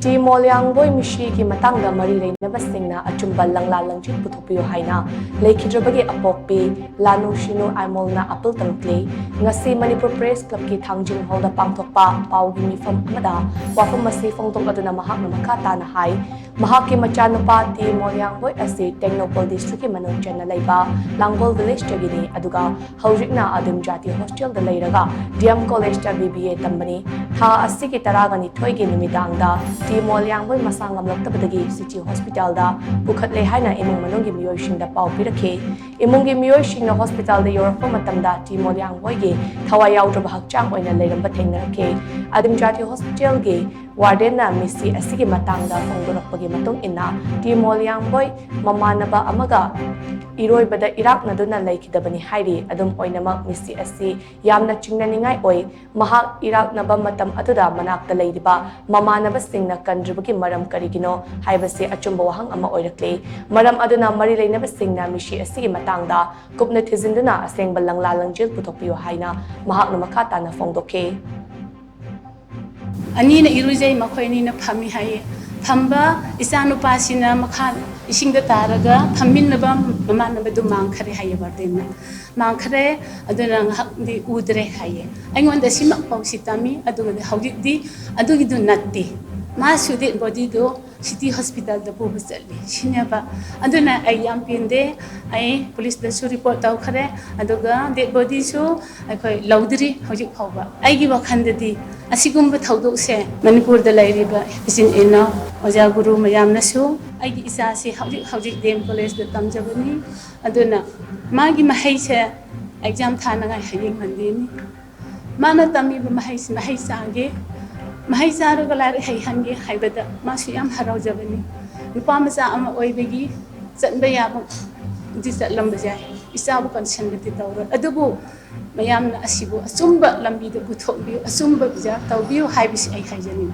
Molianboy Meesigi Matangda Mari Leinaba Singna achumba Langla Langjil Puthokpiyu haina leikhidraba apokpi Lanu Sinnu Aimol na tourakli ngasi Manipur Press Club ki thangjing holda pangthokpa paugi mifam amada wafam masi phongtok aduna mahak na makata na hai mahaki machanupa Molianboy asi Technopol district ki manung chana leiba Langbol village jagini aduga haujikna adim jati hostel da leiraga DM college ta BBA tambani tha asi ki taragani thoigi numidangda Molianboy masangam laktabadagi City Hospital da bukhatle haina imung manunggi miyoising da pau pirakhe imungi miyoising na hospital da yorpa matamda Molianboy ge thawai yaudraba hakchang oina leiramba thengnarakhe adim jati hospital ge warden na misi asigi matangda phongdorakpagi matung inna Molianboy mamanaba amaga iroibada irak naduna leikidabani hairi adum oinamak misi asi yamna chingnaningai oi mahak irak naba matam atuda manakta leiriba mamanaba singna kandribagi maram karigino haibasi achumba wahang ama oirakle maram aduna mari leinaba singna misi asigi matangda kupna thizinduna asengba Langla Langjil Puthokpiyu haina mahak namakata na phongdokhe ani na irujai makhoi na phami haye thamba isanu pasina makhan isingda taraga thamminaba mamanaba du mangkhare haye bardena mangkhare aduna ngakdi udre haye aingonda simak pausitami aduga hawdi adugi du natti ma sudi body do City Hospital da pubu challi sinaba aduna ai yam pinde ai police da su report taw khare aduga dead body su ai laudri hojik phawba ai gi wakhande asigumba thawdok se Manipur da lairiba isin ina oja guru mayam nasu ai gi isa se hojik dem college da tamjabani aduna magi mahai se exam thana ngai hayeng mandini mana tami ba mahai sange mahai saru galari hai hange haibada masu yam haraujabani nupa macha ama oibegi chanba yaba di chatlam bajai isabu condition gati tawra adubu mayam na asibu achumba lambi da puthokbiyu achumba bija tawbiyu haibisi ai haijani